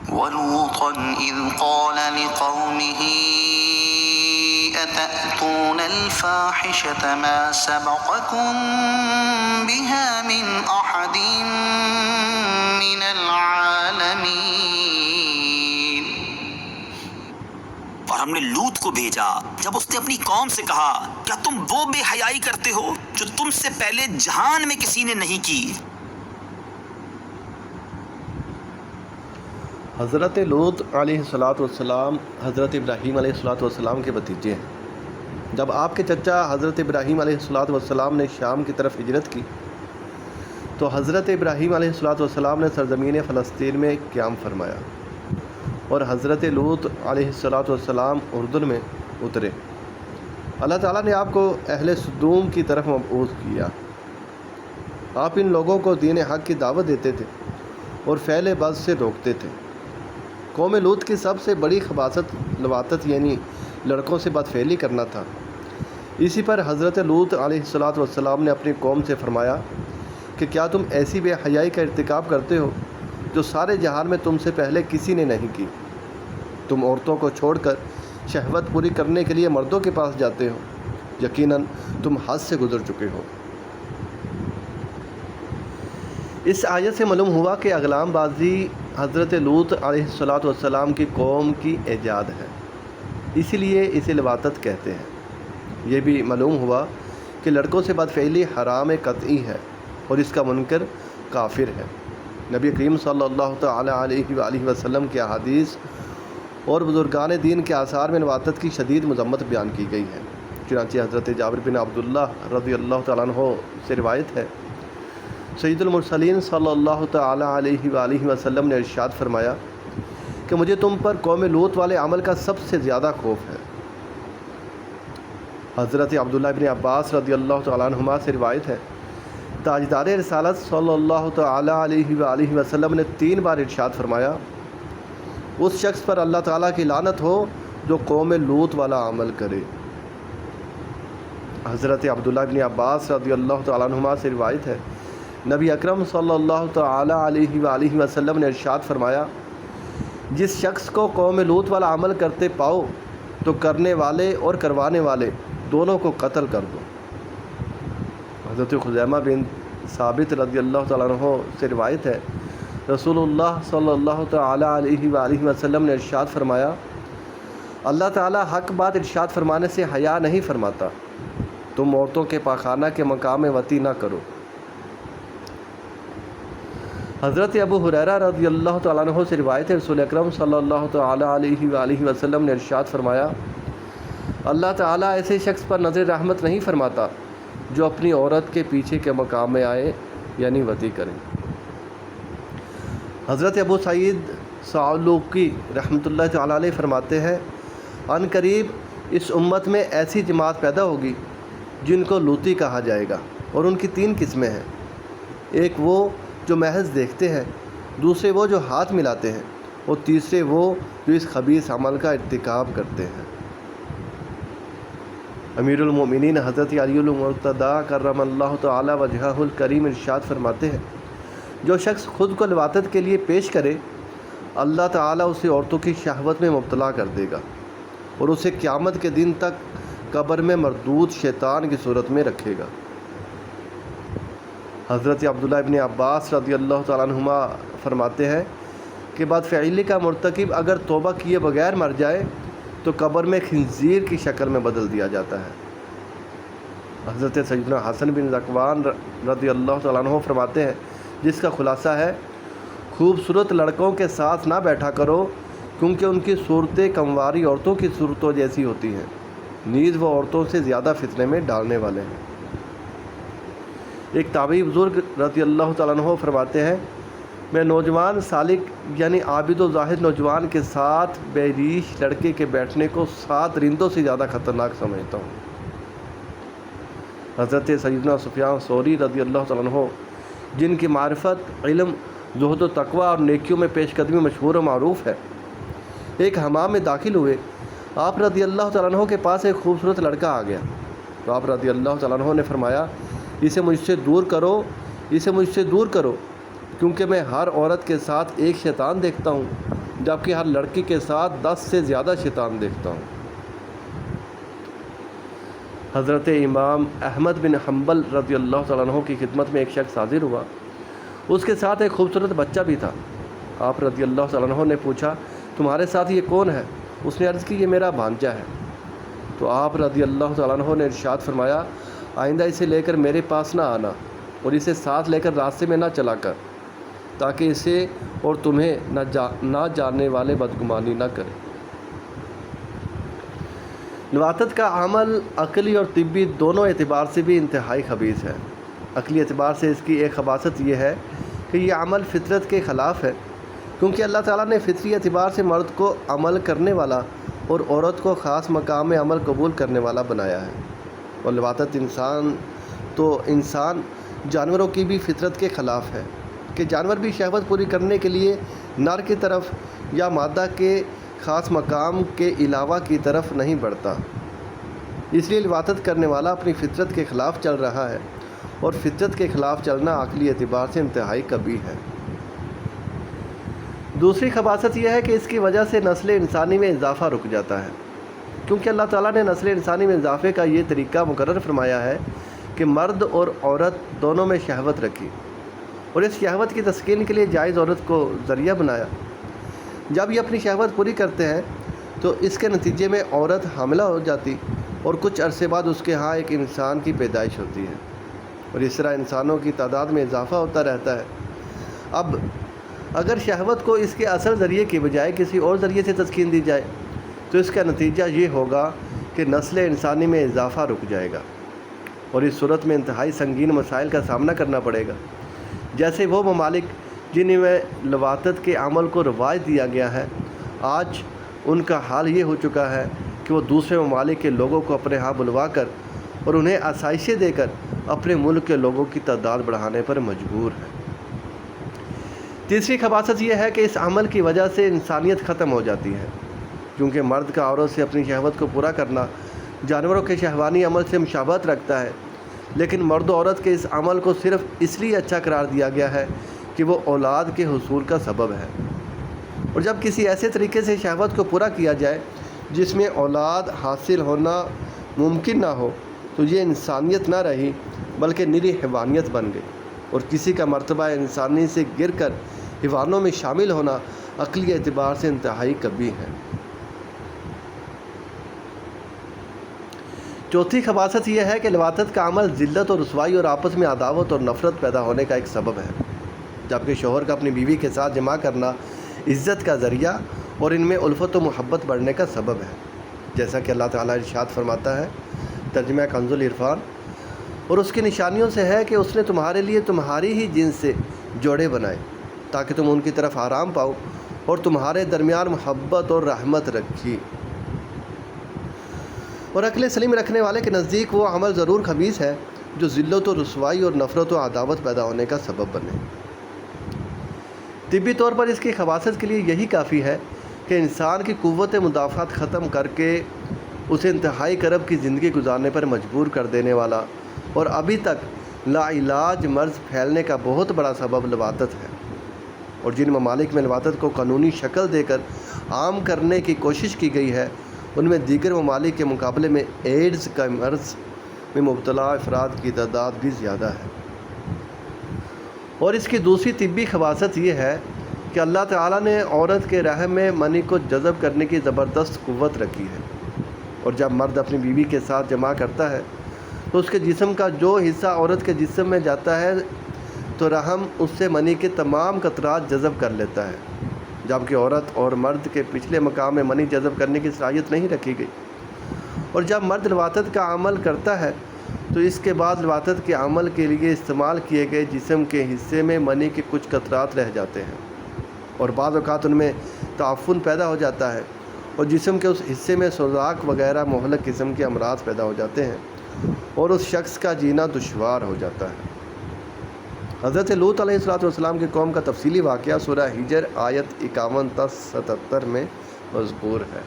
وَلُوطًا إِذْ قَالَ لِقَوْمِهِ أَتَأْتُونَ الْفَاحِشَةَ مَا سَبَقَكُم بِهَا مِنْ أَحَدٍ مِّنَ الْعَالَمِينَ۔ اور ہم نے لوط کو بھیجا جب اس نے اپنی قوم سے کہا، کیا تم وہ بے حیائی کرتے ہو جو تم سے پہلے جہان میں کسی نے نہیں کی؟ حضرت لوط علیہ السلام حضرت ابراہیم علیہ السلام کے بھتیجے ہیں۔ جب آپ کے چچا حضرت ابراہیم علیہ السلام نے شام کی طرف ہجرت کی تو حضرت ابراہیم علیہ السلام نے سرزمین فلسطین میں قیام فرمایا اور حضرت لوط علیہ السلام اردن میں اترے۔ اللہ تعالیٰ نے آپ کو اہل صدوم کی طرف مبعوث کیا۔ آپ ان لوگوں کو دین حق کی دعوت دیتے تھے اور فعل بد سے روکتے تھے۔ قوم لوط کی سب سے بڑی خباثت لواطت یعنی لڑکوں سے بدفعلی کرنا تھا۔ اسی پر حضرت لوط علیہ السلام نے اپنی قوم سے فرمایا کہ کیا تم ایسی بے حیائی کا ارتکاب کرتے ہو جو سارے جہان میں تم سے پہلے کسی نے نہیں کی؟ تم عورتوں کو چھوڑ کر شہوت پوری کرنے کے لیے مردوں کے پاس جاتے ہو، یقیناً تم حد سے گزر چکے ہو۔ اس آیت سے معلوم ہوا کہ اغلام بازی حضرت لوط علیہ السلام کی قوم کی ایجاد ہے، اسی لیے اسے لواطت کہتے ہیں۔ یہ بھی معلوم ہوا کہ لڑکوں سے بدفعلی حرام قطعی ہے اور اس کا منکر کافر ہے۔ نبی کریم صلی اللہ تعالی علیہ وآلہ وسلم کی احادیث اور بزرگان دین کے آثار میں لواطت کی شدید مذمت بیان کی گئی ہے۔ چنانچہ حضرت جابر بن عبداللہ رضی اللہ تعالیٰ عنہ سے روایت ہے، سید المرسلین صلی اللہ تعالی علیہ وآلہ وسلم نے ارشاد فرمایا کہ مجھے تم پر قوم لوط والے عمل کا سب سے زیادہ خوف ہے۔ حضرت عبداللہ بن عباس رضی اللہ تعالیٰ عنہما سے روایت ہے، تاجدار رسالت صلی اللہ تعالی علیہ وآلہ وسلم نے 3 بار ارشاد فرمایا، اس شخص پر اللہ تعالیٰ کی لعنت ہو جو قوم لوط والا عمل کرے۔ حضرت عبداللہ بن عباس رضی اللہ تعالیٰ عنہما سے روایت ہے، نبی اکرم صلی اللہ تعالی علیہ وآلہ وسلم نے ارشاد فرمایا، جس شخص کو قوم لوط والا عمل کرتے پاؤ تو کرنے والے اور کروانے والے دونوں کو قتل کر دو۔ حضرت خزیمہ بن ثابت رضی اللہ تعالیٰ عنہ سے روایت ہے، رسول اللہ صلی اللہ تعالی علیہ وآلہ وسلم نے ارشاد فرمایا، اللہ تعالیٰ حق بات ارشاد فرمانے سے حیا نہیں فرماتا، تم عورتوں کے پاخانہ کے مقام وطی نہ کرو۔ حضرت ابو ہریرہ رضی اللہ تعالیٰ عنہ سے روایت ہے، رسول اکرم صلی اللہ تعالی علیہ وآلہ وسلم نے ارشاد فرمایا، اللہ تعالیٰ ایسے شخص پر نظر رحمت نہیں فرماتا جو اپنی عورت کے پیچھے کے مقام میں آئے یعنی وطی کرے۔ حضرت ابو سعید سعلوقی رحمۃ اللہ تعالیٰ علیہ فرماتے ہیں، عن قریب اس امت میں ایسی جماعت پیدا ہوگی جن کو لوطی کہا جائے گا، اور ان کی 3 قسمیں ہیں، ایک وہ جو محض دیکھتے ہیں، دوسرے وہ جو ہاتھ ملاتے ہیں، اور تیسرے وہ جو اس خبیث عمل کا ارتکاب کرتے ہیں۔ امیر المومنین حضرت علی المرتضی کرم اللہ تعالی وجہہ الکریم ارشاد فرماتے ہیں، جو شخص خود کو لواطت کے لیے پیش کرے، اللہ تعالیٰ اسے عورتوں کی شہوت میں مبتلا کر دے گا اور اسے قیامت کے دن تک قبر میں مردود شیطان کی صورت میں رکھے گا۔ حضرت عبداللہ بن عباس رضی اللہ تعالیٰ عنہما فرماتے ہیں کہ بدفعلی کا مرتکب اگر توبہ کیے بغیر مر جائے تو قبر میں خنزیر کی شکل میں بدل دیا جاتا ہے۔ حضرت سیدنا حسن بن ذکوان رضی اللہ تعالیٰ عنہ فرماتے ہیں، جس کا خلاصہ ہے، خوبصورت لڑکوں کے ساتھ نہ بیٹھا کرو کیونکہ ان کی صورتیں کمواری عورتوں کی صورتوں جیسی ہوتی ہیں، نیز وہ عورتوں سے زیادہ فتنے میں ڈالنے والے ہیں۔ ایک تابعی بزرگ رضی اللہ تعالیٰ عنہ فرماتے ہیں، میں نوجوان سالک یعنی عابد و زاہد نوجوان کے ساتھ بے ریش لڑکے کے بیٹھنے کو 7 رندوں سے زیادہ خطرناک سمجھتا ہوں۔ حضرت سیدنا سفیان ثوری رضی اللہ تعالیٰ عنہ، جن کی معرفت، علم، زہد و تقوی اور نیکیوں میں پیش قدمی مشہور و معروف ہے، ایک حمام میں داخل ہوئے۔ آپ رضی اللہ تعالیٰ عنہ کے پاس ایک خوبصورت لڑکا آ گیا تو آپ رضی اللہ تعالیٰ عنہ نے فرمایا، اسے مجھ سے دور کرو، اسے مجھ سے دور کرو، کیونکہ میں ہر عورت کے ساتھ ایک شیطان دیکھتا ہوں جبکہ ہر لڑکی کے ساتھ 10 سے زیادہ شیطان دیکھتا ہوں۔ حضرت امام احمد بن حنبل رضی اللہ تعالیٰ عنہ کی خدمت میں ایک شخص حاضر ہوا، اس کے ساتھ ایک خوبصورت بچہ بھی تھا۔ آپ رضی اللہ تعالیٰ عنہ نے پوچھا، تمہارے ساتھ یہ کون ہے؟ اس نے عرض کی، یہ میرا بھانجا ہے۔ تو آپ رضی اللہ تعالیٰ عنہ نے ارشاد فرمایا، آئندہ اسے لے کر میرے پاس نہ آنا اور اسے ساتھ لے کر راستے میں نہ چلا کر، تاکہ اسے اور تمہیں نہ جاننے والے بدگمانی نہ کرے۔ لواطت کا عمل عقلی اور طبی دونوں اعتبار سے بھی انتہائی خبیث ہے۔ عقلی اعتبار سے اس کی ایک خباثت یہ ہے کہ یہ عمل فطرت کے خلاف ہے، کیونکہ اللہ تعالیٰ نے فطری اعتبار سے مرد کو عمل کرنے والا اور عورت کو خاص مقام میں عمل قبول کرنے والا بنایا ہے۔ اور لواطت انسان جانوروں کی بھی فطرت کے خلاف ہے کہ جانور بھی شہوت پوری کرنے کے لیے نر کی طرف یا مادہ کے خاص مقام کے علاوہ کی طرف نہیں بڑھتا۔ اس لیے لواطت کرنے والا اپنی فطرت کے خلاف چل رہا ہے، اور فطرت کے خلاف چلنا عقلی اعتبار سے انتہائی قبیح ہے۔ دوسری خباثت یہ ہے کہ اس کی وجہ سے نسل انسانی میں اضافہ رک جاتا ہے، کیونکہ اللہ تعالیٰ نے نسل انسانی میں اضافے کا یہ طریقہ مقرر فرمایا ہے کہ مرد اور عورت دونوں میں شہوت رکھی، اور اس شہوت کی تسکین کے لیے جائز عورت کو ذریعہ بنایا۔ جب یہ اپنی شہوت پوری کرتے ہیں تو اس کے نتیجے میں عورت حاملہ ہو جاتی، اور کچھ عرصے بعد اس کے ہاں ایک انسان کی پیدائش ہوتی ہے، اور اس طرح انسانوں کی تعداد میں اضافہ ہوتا رہتا ہے۔ اب اگر شہوت کو اس کے اصل ذریعے کی بجائے کسی اور ذریعے سے تسکین دی جائے تو اس کا نتیجہ یہ ہوگا کہ نسل انسانی میں اضافہ رک جائے گا، اور اس صورت میں انتہائی سنگین مسائل کا سامنا کرنا پڑے گا۔ جیسے وہ ممالک جن میں لواطت کے عمل کو رواج دیا گیا ہے، آج ان کا حال یہ ہو چکا ہے کہ وہ دوسرے ممالک کے لوگوں کو اپنے ہاں بلوا کر اور انہیں آسائشیں دے کر اپنے ملک کے لوگوں کی تعداد بڑھانے پر مجبور ہے۔ تیسری خباثت یہ ہے کہ اس عمل کی وجہ سے انسانیت ختم ہو جاتی ہے، کیونکہ مرد کا عورت سے اپنی شہوت کو پورا کرنا جانوروں کے شہوانی عمل سے مشابہت رکھتا ہے، لیکن مرد و عورت کے اس عمل کو صرف اس لیے اچھا قرار دیا گیا ہے کہ وہ اولاد کے حصول کا سبب ہے۔ اور جب کسی ایسے طریقے سے شہوت کو پورا کیا جائے جس میں اولاد حاصل ہونا ممکن نہ ہو تو یہ انسانیت نہ رہی بلکہ نری حیوانیت بن گئی، اور کسی کا مرتبہ انسانی سے گر کر حیوانوں میں شامل ہونا عقلی اعتبار سے انتہائی قبیح ہے۔ چوتھی خباثت یہ ہے کہ لواطت کا عمل ذلت اور رسوائی اور آپس میں عداوت اور نفرت پیدا ہونے کا ایک سبب ہے، جبکہ شوہر کا اپنی بیوی کے ساتھ جمع کرنا عزت کا ذریعہ اور ان میں الفت و محبت بڑھنے کا سبب ہے، جیسا کہ اللہ تعالیٰ ارشاد فرماتا ہے، ترجمہ کنز العرفان، اور اس کی نشانیوں سے ہے کہ اس نے تمہارے لیے تمہاری ہی جنس سے جوڑے بنائے تاکہ تم ان کی طرف آرام پاؤ، اور تمہارے درمیان محبت اور رحمت رکھی۔ اور عقل سلیم رکھنے والے کے نزدیک وہ عمل ضرور خبیث ہے جو ذلت و رسوائی اور نفرت و عداوت پیدا ہونے کا سبب بنے۔ طبی طور پر اس کی خباثت کے لیے یہی کافی ہے کہ انسان کی قوت مدافعت ختم کر کے اسے انتہائی کرب کی زندگی گزارنے پر مجبور کر دینے والا اور ابھی تک لا علاج مرض پھیلنے کا بہت بڑا سبب لواطت ہے، اور جن ممالک میں لواطت کو قانونی شکل دے کر عام کرنے کی کوشش کی گئی ہے ان میں دیگر ممالک کے مقابلے میں ایڈز کا مرض میں مبتلا افراد کی تعداد بھی زیادہ ہے۔ اور اس کی دوسری طبی خباثت یہ ہے کہ اللہ تعالیٰ نے عورت کے رحم میں منی کو جذب کرنے کی زبردست قوت رکھی ہے، اور جب مرد اپنی بیوی کے ساتھ جمع کرتا ہے تو اس کے جسم کا جو حصہ عورت کے جسم میں جاتا ہے تو رحم اس سے منی کے تمام قطرات جذب کر لیتا ہے، جبکہ عورت اور مرد کے پچھلے مقام میں منی جذب کرنے کی صلاحیت نہیں رکھی گئی۔ اور جب مرد لواطت کا عمل کرتا ہے تو اس کے بعد لواطت کے عمل کے لیے استعمال کیے گئے جسم کے حصے میں منی کے کچھ قطرات رہ جاتے ہیں، اور بعض اوقات ان میں تعفن پیدا ہو جاتا ہے، اور جسم کے اس حصے میں سوزاک وغیرہ مہلک قسم کے امراض پیدا ہو جاتے ہیں، اور اس شخص کا جینا دشوار ہو جاتا ہے۔ حضرت لوط علیہ السلام کی قوم کا تفصیلی واقعہ سورہ ہجر آیت 51 تا 77 میں مذکور ہے۔